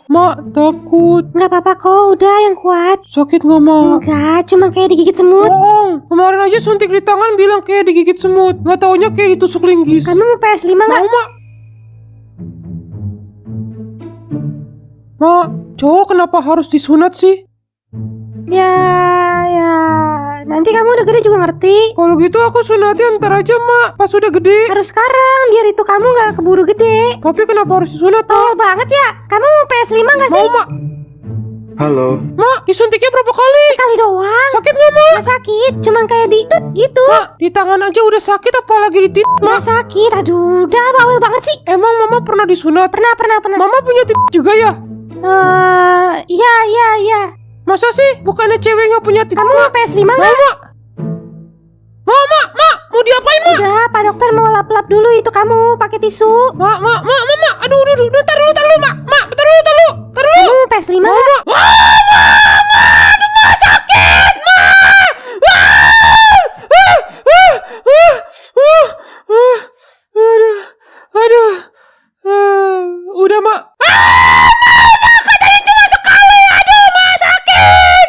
Mak, takut. Nggak apa-apa kok, udah yang kuat. Sakit nggak, Mak? Enggak, cuma kayak digigit semut. Bohong. Kemarin aja suntik di tangan bilang kayak digigit semut. Nggak taunya kayak ditusuk linggis. Kamu mau PS5 nggak? Mau, Mak. Mak, cowok kenapa harus disunat sih? Ya, nanti kamu udah gede juga ngerti. Kalau gitu aku sunatin ntar aja, Mak. Pas udah gede. Harus sekarang, biar itu kamu nggak keburu gede. Tapi kenapa harus disunat, Mak? Tolol banget ya. Kamu mau PS5 nggak sih? Mau, Mak. Halo. Mak, disuntiknya berapa kali? Sekali doang. Sakit nggak, Mak? Nggak sakit, cuman kayak di gitu. Mak, di tangan aja udah sakit apalagi di titik, Nggak Mak. sakit, aduh, udah bawel banget sih. Emang Mama pernah disunat? Pernah. Mama punya titik juga ya? Iya. Masa sih? Bukannya cewek nggak punya titik? Kamu mau PS5 Mau, nggak? Mak? Mak, mau diapain, Mak? Udah, Pak Dokter mau lap-lap dulu itu kamu pakai tisu. Mak, aduh, bentar dulu, Mak. Mak, bentar dulu. Kamu mau PS5 nggak? Mak, sakit, Mak. Aduh. Udah, Mak. Katanya cuma sekali. Aduh, Mak, sakit.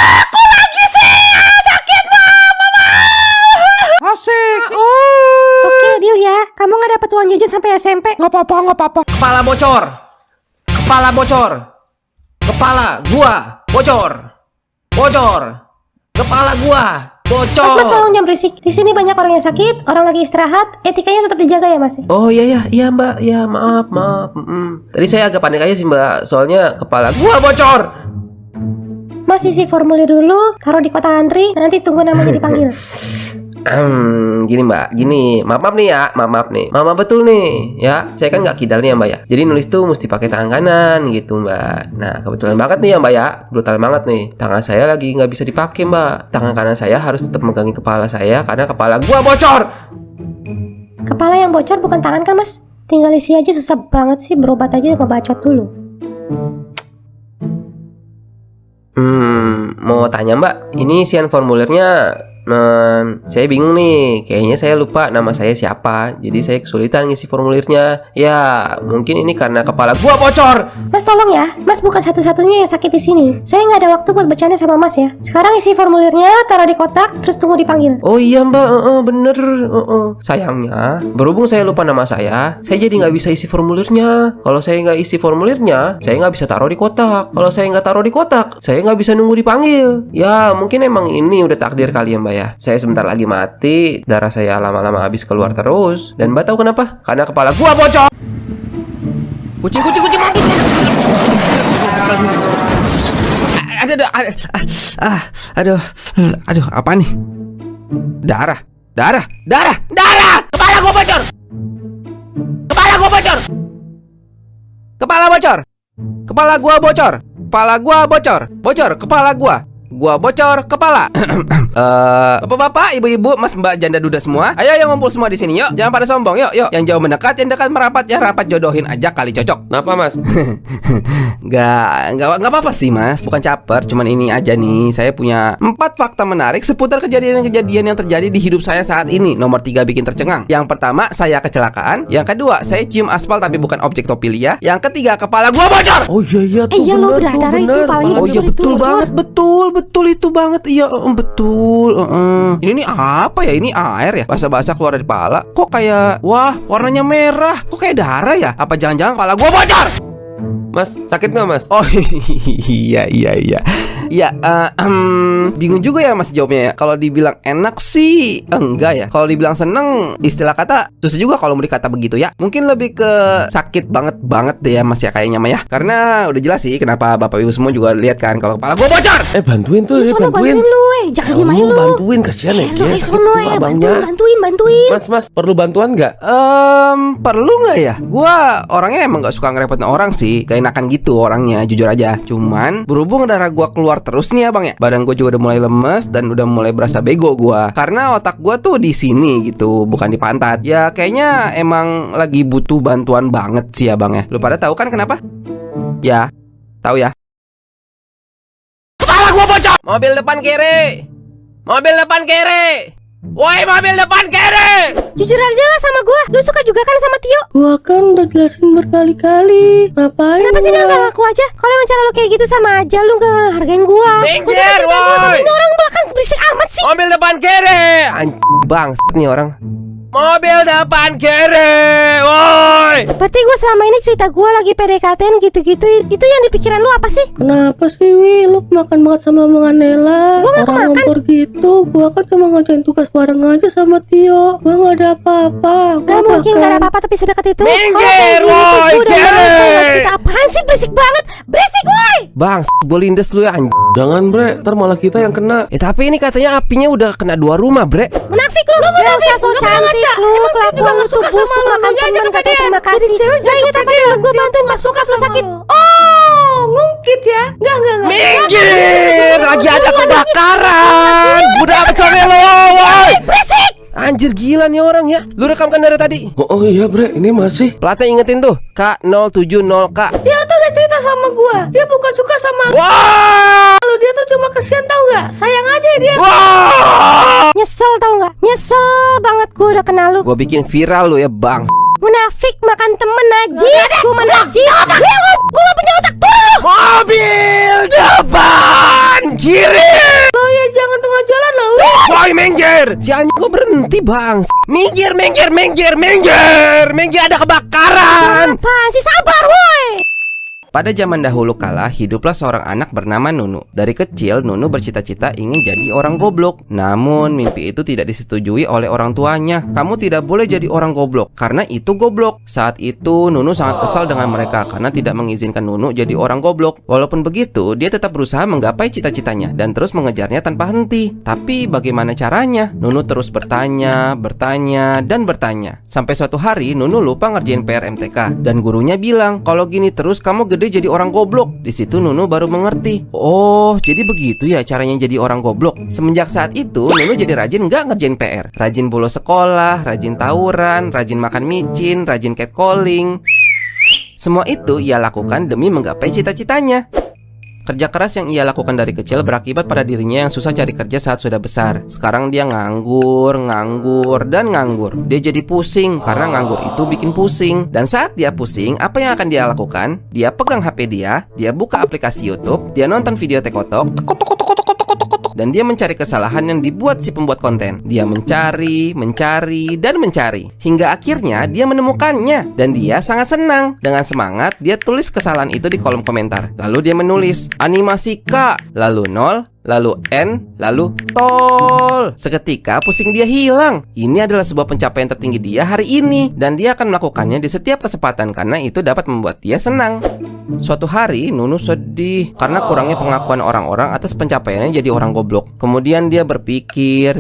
Aku lagi sih sakit, Mama. Asik. Oke, deal ya. Kamu nggak dapat uang jajan sampai SMP. Nggak apa-apa. Kepala bocor. Kepala gua bocor. Kepala gua bocor. Mas, tolong jangan berisik. Di sini banyak orang yang sakit, orang lagi istirahat. Etikanya tetap dijaga ya, Mas. Oh iya Mbak, ya maaf. Tadi saya agak panik aja sih Mbak, soalnya kepala gua bocor. Mas isi formulir dulu, taruh di kotak antri, nanti tunggu namanya dipanggil. Gini Mbak, maaf nih ya, maaf betul nih ya. Saya kan nggak kidal nih ya Mbak ya. Jadi nulis tuh mesti pakai tangan kanan gitu Mbak. Nah kebetulan banget nih ya Mbak ya, brutal banget nih. Tangan saya lagi nggak bisa dipakai Mbak. Tangan kanan saya harus tetap megangin kepala saya karena kepala gua bocor. Kepala yang bocor bukan tangan kan, Mas? Tinggal isi aja, susah banget sih, berobat aja ngebacot dulu. Mau tanya Mbak, ini isian formulirnya saya bingung nih, kayaknya saya lupa nama saya siapa, jadi saya kesulitan ngisi formulirnya. Ya, mungkin ini karena kepala gua bocor. Mas tolong ya, Mas bukan satu-satunya yang sakit di sini. Saya nggak ada waktu buat bercanda sama Mas ya. Sekarang isi formulirnya, taruh di kotak, terus tunggu dipanggil. Oh iya Mbak, bener. Sayangnya, berhubung saya lupa nama saya jadi nggak bisa isi formulirnya. Kalau saya nggak isi formulirnya, saya nggak bisa taruh di kotak. Kalau saya nggak taruh di kotak, saya nggak bisa nunggu dipanggil. Ya, mungkin emang ini udah takdir kali ya Mbak ya. Saya sebentar lagi mati, darah saya lama-lama habis keluar terus. Dan Mbak tahu kenapa? Karena kepala gua bocor. Kucing mampus. Aduh, apa nih? Darah. Kepala gua bocor. Kepala gua bocor. Kepala gua bocor kepala. Bapak-bapak, ibu-ibu, mas mbak, janda duda semua, ayo yang ngumpul semua di sini yuk. Jangan pada sombong, yuk. Yang jauh mendekat, yang dekat merapat, yang rapat jodohin aja kali cocok. Kenapa Mas? Nggak apa-apa sih mas, bukan caper, cuman ini aja nih. Saya punya 4 fakta menarik seputar kejadian-kejadian yang terjadi di hidup saya saat ini. Nomor 3 bikin tercengang. Yang pertama, saya kecelakaan. Yang kedua, saya cium aspal tapi bukan objek topilia. Yang ketiga, kepala gua bocor. Oh iya tuh. Iya lo bener, berdarah itu bener. kepalanya. Oh iya betul bocor. banget, betul itu banget. Iya betul. Ini nih apa ya? Ini air ya? Basah-basah keluar dari kepala. Kok kayak warnanya merah? Kok kayak darah ya? Apa jangan-jangan kepala gua bocor? Mas, sakit nggak Mas? Oh iya. Ya, bingung juga ya mas jawabnya ya. Kalau dibilang enak sih enggak ya. Kalau dibilang seneng, istilah kata susah juga kalau mau dikata begitu ya. Mungkin lebih ke sakit banget deh ya mas ya kayaknya mah ya. Karena udah jelas sih kenapa bapak ibu semua juga lihat kan kalau kepala gua bocor. Bantuin tuh, Sono bantuin lu, jangan diem aja lu. Bantuin, kasihan ya. Sono ya, bantuin. Mas, perlu bantuan nggak? Perlu nggak ya? Gua orangnya emang nggak suka ngerepotin orang sih, kayak enakan gitu orangnya, jujur aja. Cuman berhubung darah gua keluar terus nih ya bang ya, badan gua juga udah mulai lemes dan udah mulai berasa bego gua, karena otak gua tuh di sini gitu, bukan di pantat. Ya kayaknya emang lagi butuh bantuan banget sih ya bang ya. Lu pada tahu kan kenapa? Ya, tahu ya. Kepala gua bocor. Mobil depan kiri. Mobil depan kiri. Woi, mobil depan kiri. Jujur aja lah sama gua. Lu suka juga kan sama Tio? Gua kan udah jelasin berkali-kali. Ngapain Kenapa sih gua? dia nggak ngaku aja? Kalau emang cara lu kayak gitu sama aja, lu nggak hargain gua. Minggir, woi. Ini orang belakang berisik amat sih. Mobil depan kiri. Bangsat nih orang. Mobil depan kiri. Woi. Berarti gua selama ini cerita gua lagi PDKT-an gitu-gitu, itu yang di pikiran lu apa sih? Kenapa sih Wi? Lu makan banget sama Menganela. Gua nggak Orang makan. ngumpul gitu. Gua kan cuma ngerjain tugas bareng aja sama Tio. Gua nggak ada apa-apa. Gak mungkin gak ada apa-apa tapi sedekat itu. Minggir, Kalau kayak gini tuh woi, gua udah kiri. males tau gak cerita apaan sih, berisik banget. Berisik woi. Bangsat, gue lindes lu ya Jangan bre, ntar malah kita yang kena. Tapi ini katanya apinya udah kena 2 rumah, bre. Munafik lu. Gak usah so cantik lu. Kelakuan lu tuh busuk, makan temen gak tau terima kasih. Gak inget apa dulu gua bantuin pas suka lu sakit. Oh, ngungkit ya? Enggak. Minggir, lagi ada kebakaran. Budak apa cowok lo, woi. Berisik. Anjir, gila nih orang ya. Lu rekamkan dari tadi. Oh iya bre, ini masih. Platnya ingetin tuh, K070K. Dia tuh udah cerita sama gua. Dia bukan suka sama Wah! lu. Dia tuh cuma kesian tau gak? Sayang aja dia. Wah! Nyesel tau gak? Nyesel banget gua udah kenal lu. Gua bikin viral lu ya, Bang. Munafik, makan temen najis. Gua mah najis. Gua gak punya otak tuh. Mobil depan kiri. Lo ya jangan tengah jalan lo. Woi, minggir. Si anjing kok berhenti, Bang? Minggir. Minggir, ada kebakaran. Apaan sih, sabar woi. Pada zaman dahulu kala, hiduplah seorang anak bernama Nunu. Dari kecil, Nunu bercita-cita ingin jadi orang goblok. Namun, mimpi itu tidak disetujui oleh orang tuanya. Kamu tidak boleh jadi orang goblok, karena itu goblok. Saat itu, Nunu sangat kesal dengan mereka karena tidak mengizinkan Nunu jadi orang goblok. Walaupun begitu, dia tetap berusaha menggapai cita-citanya dan terus mengejarnya tanpa henti. Tapi, bagaimana caranya? Nunu terus bertanya, dan bertanya. Sampai suatu hari, Nunu lupa ngerjain PR MTK. Dan gurunya bilang, kalau gini terus kamu gede jadi orang goblok. Di situ Nunu baru mengerti. Oh, jadi begitu ya caranya jadi orang goblok. Semenjak saat itu Nunu jadi rajin nggak ngerjain PR, rajin bolos sekolah, rajin tawuran, rajin makan micin, rajin catcalling. Semua itu ia lakukan demi menggapai cita-citanya. Kerja keras yang ia lakukan dari kecil berakibat pada dirinya yang susah cari kerja saat sudah besar. Sekarang dia nganggur. Dia jadi pusing karena nganggur itu bikin pusing. Dan saat dia pusing, apa yang akan dia lakukan? Dia pegang HP dia buka aplikasi YouTube, dia nonton video tekotok, dan dia mencari kesalahan yang dibuat si pembuat konten. Dia mencari. Hingga akhirnya dia menemukannya. Dan dia sangat senang. Dengan semangat, dia tulis kesalahan itu di kolom komentar. Lalu dia menulis, animasi K, lalu 0, lalu N, lalu tol. Seketika pusing dia hilang. Ini adalah sebuah pencapaian tertinggi dia hari ini. Dan dia akan melakukannya di setiap kesempatan karena itu dapat membuat dia senang. Suatu hari Nunu sedih karena kurangnya pengakuan orang-orang atas pencapaiannya jadi orang goblok. Kemudian dia berpikir.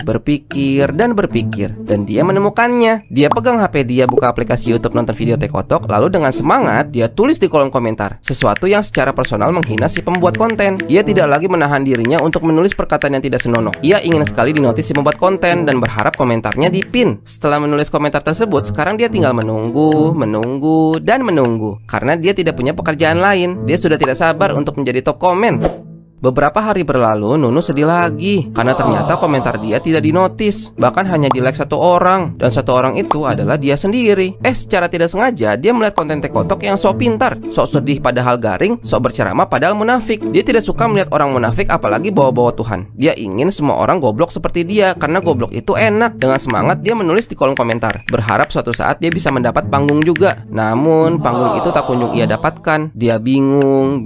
Dan dia menemukannya. Dia pegang HP dia, buka aplikasi YouTube, nonton video tekotok. Lalu dengan semangat dia tulis di kolom komentar sesuatu yang secara personal menghina si pembuat konten. Ia tidak lagi menahan dirinya untuk menulis perkataan yang tidak senonoh. Ia ingin sekali dinotis si pembuat konten dan berharap komentarnya dipin. Setelah menulis komentar tersebut, sekarang dia tinggal menunggu. Karena dia tidak punya pekerjaan lain. Dia sudah tidak sabar untuk menjadi top komen. Beberapa hari berlalu, Nunu sedih lagi karena ternyata komentar dia tidak dinotis. Bahkan hanya di like satu orang. Dan satu orang itu adalah dia sendiri. Secara tidak sengaja dia melihat konten tekotok yang sok pintar, sok sedih padahal garing, sok berceramah padahal munafik. Dia tidak suka melihat orang munafik apalagi bawa-bawa Tuhan. Dia ingin semua orang goblok seperti dia karena goblok itu enak. Dengan semangat dia menulis di kolom komentar, berharap suatu saat dia bisa mendapat panggung juga. Namun panggung itu tak kunjung ia dapatkan. Dia bingung.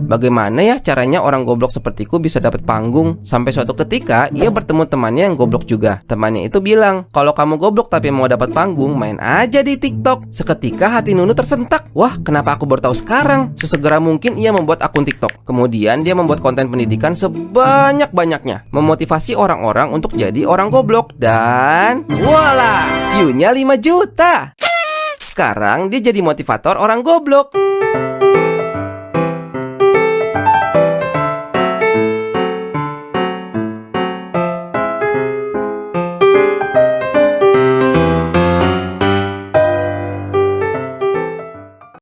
Bagaimana ya caranya orang goblok sepertiku bisa dapat panggung? Sampai suatu ketika ia bertemu temannya yang goblok juga. Temannya itu bilang, kalau kamu goblok tapi mau dapat panggung, main aja di TikTok. Seketika hati Nunu tersentak. Wah, kenapa aku baru tahu sekarang? Sesegera mungkin ia membuat akun TikTok. Kemudian dia membuat konten pendidikan sebanyak-banyaknya, memotivasi orang-orang untuk jadi orang goblok. Dan voila, view-nya 5 juta. Sekarang dia jadi motivator orang goblok.